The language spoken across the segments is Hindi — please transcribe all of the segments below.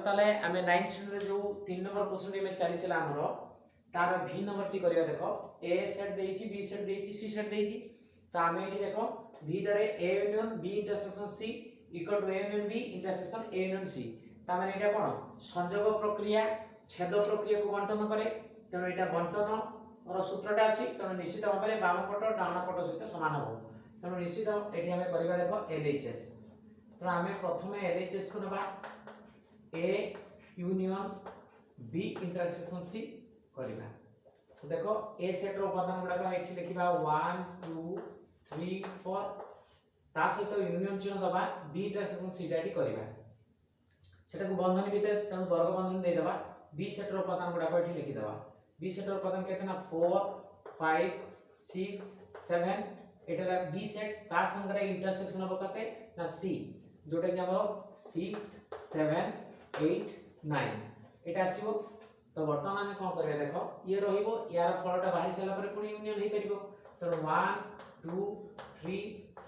ताले आमे 9th स्टैंडर्ड रे जो 3 नंबर क्वेश्चन में चलीथिला हमरो तार v नंबर टी करिया देखो a सेट देइची b सेट देइची c सेट देइची तो आमे एठी देखो v दरे a union b intersection c equal to a union b intersection a union c ता माने एटा कोन संयोग प्रक्रिया छेद प्रक्रिया को बंटन करे तनो एटा बंटन और सूत्रटा अछि तनो निश्चित भाबरे बाम पट डान पट सहित समान हो तनो निश्चित एठी हमें करिबा देखो LHS तो आमे प्रथमे LHS को नबा A union B intersection C करिबा तो देखो A सेट रो उपादान गुडा को एठी लिखिबा 1 2 3 4 ता सहित यूनियन चिन्ह दबा B इंटरसेक्शन C डाटी करिबा सेटा को बंधन भीतर तनो वर्ग बंधन दे दबा B सेट रो उपादान गुडा को एठी लिखि दबा B सेट रो उपादान केते ना 4 5 6 7 एटा B सेट ता संगे इंटरसेक्शन हो कते ना C जोटा कि हमरो 6 7 8 9 एटा आसीबो तो वर्तमान हम कोन करबे देखो ये रहिबो यार फलटा बाहर चला पर पुनी यूनियन हे परिबो तो 1 2 3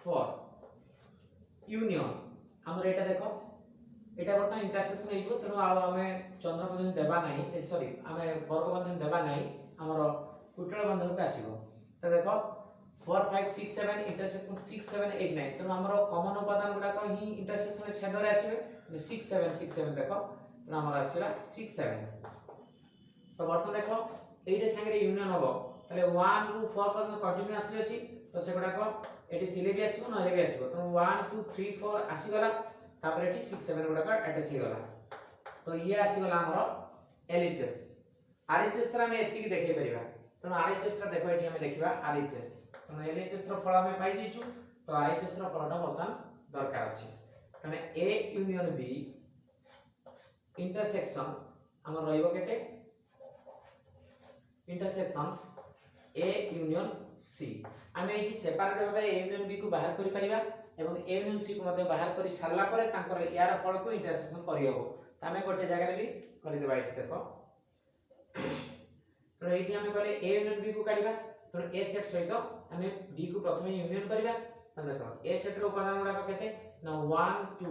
4 यूनियन हमर एटा देखो एटा वर्तमान इंटरसेक्शन हेइबो तनो आ हमें चंद्र बंधन देबा नाही सॉरी हमें वर्ग बंधन देबा नाही हमर कुटल बंधन को आसीबो तो देखो 4 5 6 7 इंटरसेक्शन 6 7 8 9 तो हमर कॉमन उपादान गुडा को ही इंटरसेक्शन छेद रे आसीबे 6 7 देखो तो हमर आसीला 6 7 तो वर्तमान देखो एटे संगे यूनियन होबो तले 1 टू 4 पर्यंत कंटीन्यूअसली अछि तो सेगुडा को एटी थिले भी आसीबो नले भी आसीबो तो 1 2 3 4 आसी गला तापर एटी 6 7 गुडा का अटैच हे गला तो ये आसी गला हमर LHS RHS रा में एति की देखे परिबा तो RHS रा देखो एटी हम देखिबा RHS तो LHS रो फल हम पाई दिछु तो RHS रो फलटा वर्तमान दरकार अछि तने A यूनियन B इंटरसेक्शन हमर रहइबो केते इंटरसेक्शन A यूनियन C आमे एठी सेपरेट भाबे A यूनियन B को बाहर करि परिबा एवं A यूनियन C को मध्ये बाहर करि सारला परे तांकर यार फल को इंटरसेक्शन करि हो तामे गोटे जगह रे भी करि देबा एठी देखो तो एठी हमें कहले A यूनियन B को काढिबा तो A सेट सहित हमें B को प्रथमे यूनियन करिबा तो देखो A सेट रो उपादान गुडा केते ना 1 2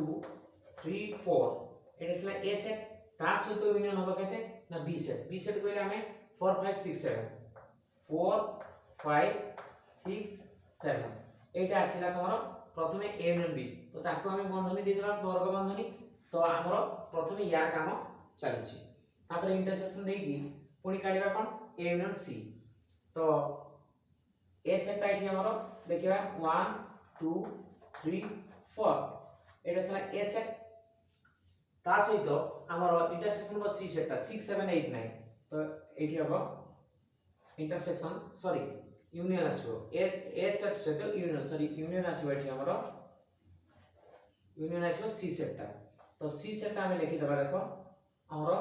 3 4 एटा सला A सेट ता सहित यूनियन होबा केते ना B सेट कहले हमें 4 5 6 7 4 5 6 7 एटा आसीला तमरो प्रथमे A यूनियन B तो ताको हमें बंधनी दे देबा वर्ग बंधनी तो हमरो प्रथमे या काम चलुची तापर इंटरसेक्शन देगी पुनी काढिबा कोन A यूनियन C तो A सेट एठी हमरो देखिबा 1 2 3 4 एटा सला A सेट ता सहित हमरो इंटरसेक्शन को C सेट 6 7 8 9 तो एठी हबो इंटरसेक्शन सॉरी यूनियन आसीबो A सेट से तो यूनियन सॉरी यूनियन आसीबो एठी हमरो यूनियन आसीबो C सेट ता तो C सेट हम लिखि दबा देखो हमरो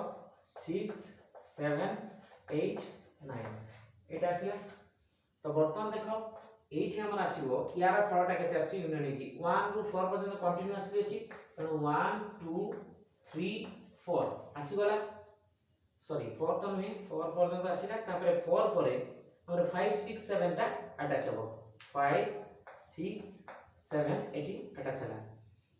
6 7 8 9 एटा आसीला तो वर्तमान देखो एठी हमर आसीबो यार फलटा केते आसी यूनियन की 1 टू 4 पर्यंत कंटीन्यूअसली अछि तनो 1 2 3 4 आसी गला सॉरी 4 तो नहीं 4 पर्यंत आसीला तापर 4 परे हमर 5 6 7 टा अटैच हो 5 6 7 एटी अटैच होला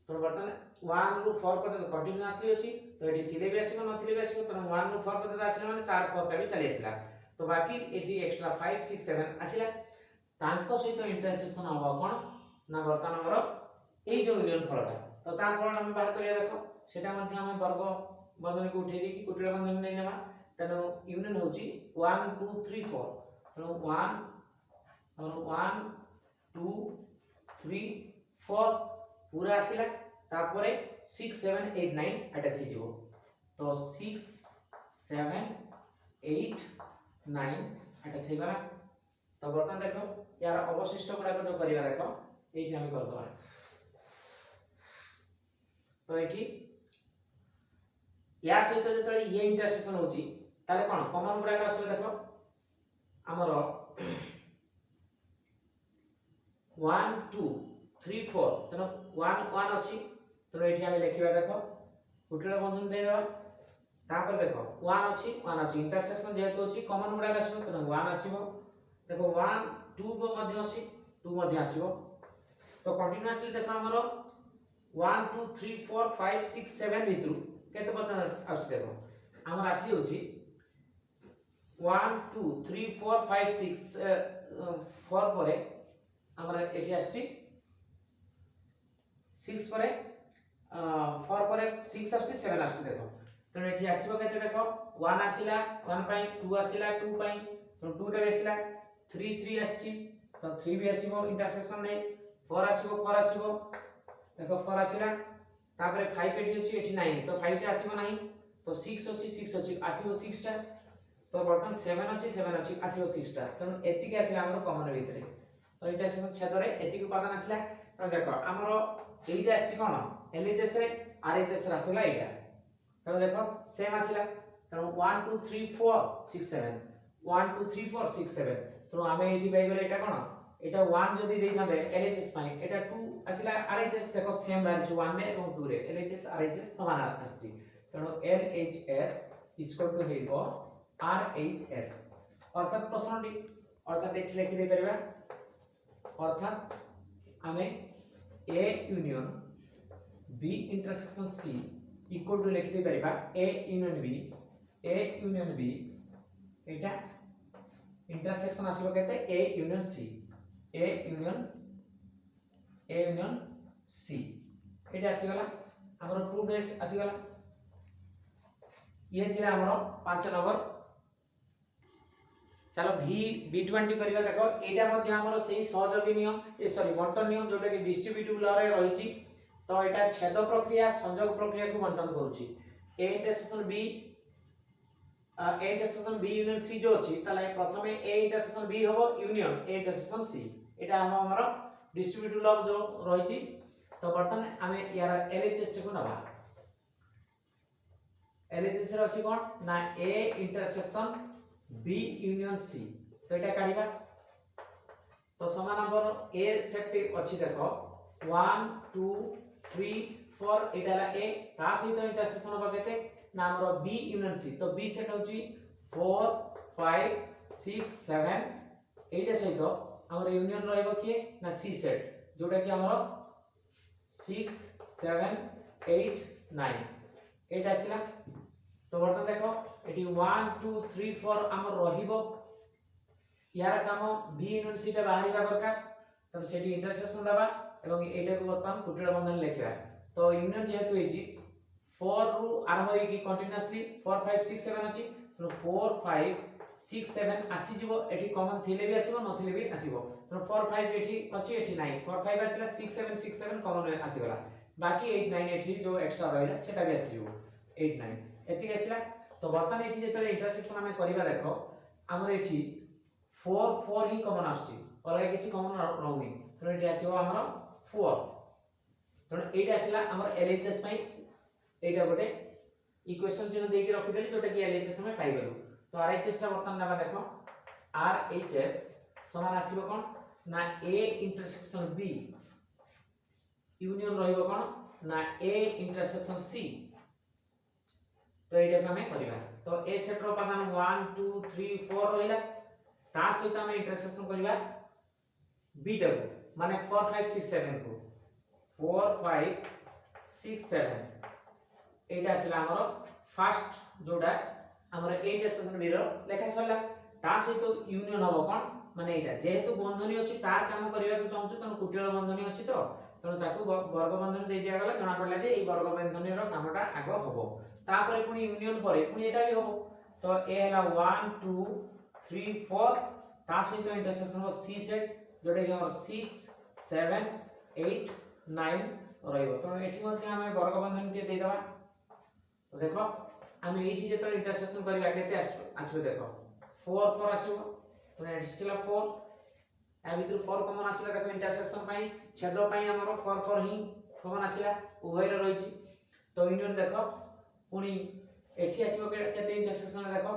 तो वर्तमान 1 टू 4 पर्यंत कंटीन्यूअसली अछि तो एटी थिले भी आसीबो नथिले भी आसीबो तो 1 टू 4 पर्यंत आसीला माने तार 4 टा भी चली आसीला तो बाकी एटी एक्स्ट्रा 5 6 7 आसीला तांको सहित इंटरसेक्शन होबा कोन ना वर्तमान हमर एई जो यूनियन फलटा तो तार फल हम बाहर करिया देखो सेटा मध्ये हम वर्ग बंधन को उठे की कुटल बंधन नै नेबा तनो यूनियन होची 1 2 3 4 तनो 1 और 1 2 3 4 पूरा आसीला तापरे 6 7 8 9 अटैच हो जिवो तो 6 7 8 9 अटैच हो गला तो बर्तन देखो यार अवशिष्ट गुडा को जो करिवा देखो एठी हम कर दबा तो एठी या सहित जतले ये इंटरसेक्शन होची ताले कोन कॉमन गुडा का आसे देखो हमरो 1 2 3 4 तनो 1 1 अछि तो एठी हम लिखिबा देखो कुटल बंधन दे देबा तापर देखो 1 अछि इंटरसेक्शन जेहेतु अछि कॉमन गुडा का आसे तनो 1 आसीबो देखो 1 2 को मध्य अछि 2 मध्य आसीबो तो कंटीन्यूअसली देखो हमरो 1 2 3 4 5 6 7 भितरु केते पर्यंत आउछ देखो हमर आसी होची 1 2 3 4 5 6 4 परे हमर एठी आछि 6 परे 4 परे 6 आछि 7 आछि देखो तो एठी आसीबो केते देखो 1 आसीला 1 पाई 2 आसीला 2 पाई तो 2 रे आसीला 3 3 आछि तो 3 भी आसीबो इंटरसेक्शन नै 4 आसीबो 4 आसीबो देखो 4 आसीला तापरे 5 एठी अछि एठी 9 तो 5 टा आसीबो नाही तो 6 अछि आसीबो 6 टा तो बर्तन 7 अछि आसीबो 6 टा तो एतिके आसीला हमर कॉमन भितरे तो एटा से छेद रे एतिके उपादान आसीला तो देखो हमर एइटा आछि कोन एलएचएस रे आरएचएस रे आसीला एइटा तो देखो सेम आसीला तो 1 2 3 4 6 7 1 2 3 4 6 7 तो हमें एठी पाइ गेले एटा कोन एटा 1 जदी देइ नबे एलएचएस पाइ एटा 2 आसीला आरएचएस देखो सेम बार 1 में और 2 रे एलएचएस आरएचएस समान आछि तो एलएचएस इक्वल टू हेबो आरएचएस अर्थात प्रश्नटी अर्थात एच लिखि दे परबा अर्थात हमें A union B intersection C equal to लिखि दे परबा ए यूनियन बी एटा इंटरसेक्शन आसीबो केते ए यूनियन सी एटा आसी गला हमर प्रूफ आसी गला ये थिला हमर 5 नंबर चलो V20 करिया देखो एटा मध्ये हमर सेही सहयोगी नियम ए सॉरी बंटन नियम जोटा कि डिस्ट्रीब्यूटिव लॉ रे रहिछि तो एटा छेद प्रक्रिया संयोग प्रक्रिया को बंटन करूछि A intersection B union C जो अछि तले प्रथमे ए इंटरसेक्शन बी होबो यूनियन ए इंटरसेक्शन सी एटा हमर डिस्ट्रीब्यूटिव लॉ जो रहिछि तो बर्तन हमें यार एलएचएस को नबा एलएचएस रे अछि कोन ना A intersection B union C तो एटा काढिबा तो समान नंबर ए सेट अछि देखो 1 2 3 4 एटा ला ए ता सहित इंटरसेक्शन बगेते ना हमर बी यूनियन सी तो बी सेट होची 4 5 6 7 एटा सहित हमर यूनियन रहइबो किए ना सी सेट जोटा कि हमर 6 7 8 9 एटा आसीला तो बर्तन देखो एटी 1 2 3 4 हमर रहिबो यार काम बी यूनियन सी टा बाहरिबा दरकार तो सेटी इंटरसेक्शन दबा एवं एटा को बर्तन कुटिल बंधन लिखिबा तो यूनियन जेहेतु हेजी 4 रु आरंभ होई कि कंटीन्यूअसली 4 5 6 7 अछि तो 4 5 6 7 आसी जीवो एटी कॉमन थिले भी आसीबो नथिले भी आसीबो तो 4 5 एटी अछि एटी 9 4 5 आसीला 6 7 कॉमन आसीगला बाकी 8 9 एटी जो एक्स्ट्रा रहला सेटा भी आसीबो 8 9 एति आसीला तो बर्तन एठी जेतले इंटरसेक्शन हमें करिबा देखो हमर एठी 4 4 ही कॉमन आछि अलग किछि कॉमन रहउनी तो एठी आसीबो हमर 4 तो एटा आसीला हमर एलएचएस पई एटा गोटे इक्वेशन चिन्ह देके रखि देली जोटा कि एलएचएस में पाई गेलु तो आरएचएस ता बर्तन नबा देखो आरएचएस समान आसीबो कोन ना ए इंटरसेक्शन बी यूनियन रहिबो कोन ना ए इंटरसेक्शन सी तो एटा हमें करिबा तो ए सेट रो उपादान 1 2 3 4 रहिला ता सहित हमें इंटरसेक्शन करिबा बी टा को माने 4 5 6 7 को 4 5 6 7 एटा आसीला हमर फर्स्ट जोडा हमर ए इंटरसेक्शन बी रो लेखा सला ता सहित यूनियन होबो कोन माने एटा जेहेतु बंधनी अछि तार काम करिबा को चाहछु तन कुटिल बंधनी अछि तो तन ताकू वर्ग बंधन दे दिया गला जना पड़ला जे ए वर्ग बंधनी रो कामटा आगो होबो तापर पुनी यूनियन परे पुनी एटा भी होबो तो ए हला 1 2 3 4 ता सहित इंटरसेक्शन हो सी सेट जोडे कि हमर 6 7 8 9 रहइबो तो एठी मध्ये हमें वर्ग बंधन के दे देबा तो देखो हमें एठी जेतो इंटरसेक्शन करिबा केते आछो देखो 4 4 आछो तो एथिला 4 आ भितर 4 कॉमन आसीला देखो इंटरसेक्शन पई छेद पई हमर 4 4 ही कॉमन आसीला उभय रे रहिछि तो यूनियन देखो पुनी एठी आसीबो केते इंटरसेक्शन देखो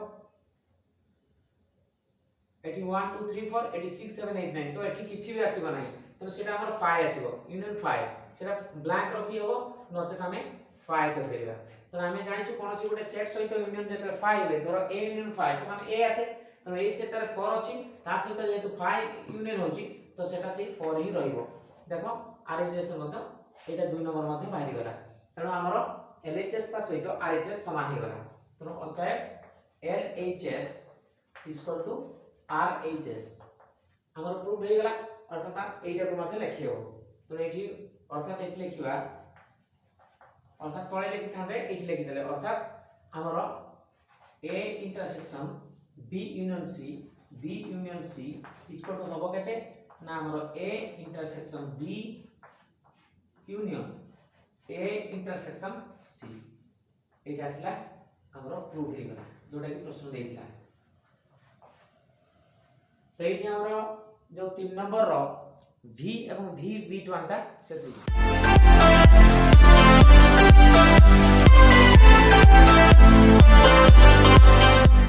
एठी 1 2 3 4 एठी 6 7 8 9 तो एठी किछि भी आसीबो नाही तो सेटा हमर 5 आसीबो यूनियन 5 सेटा ब्लैंक रखी होबो नचेत हमें 5 कर देबा तो हमें जानि छु कोनोसी गोटे सेट सहित यूनियन जेते 5 हे धरो ए यूनियन 5 समान ए आसे तो ए सेट रे 4 अछि ता सहित जेतु 5 यूनियन होछि तो सेटा से 4 ही रहिबो देखो आरएचएस मतलब एटा 2 नंबर मध्ये बाहिर गला तनो हमर LHS ता सहित RHS समान हे गला तो अतः LHS इक्वल टू RHS हमर प्रूफ हे गला अर्थात एटा को मते लिखियो तो एठी अर्थात एठी लिखिबा अर्थात तळे लिखि थांदे एठी लिखि देले अर्थात हमर A intersection B union C equal to हबो केते ना हमर A intersection B union A intersection C एटा आसला हमर प्रूफ हे गला जोटा कि प्रश्न देइला तो एठी हमर जो 3 नंबर रो V एवं V1 टा शेष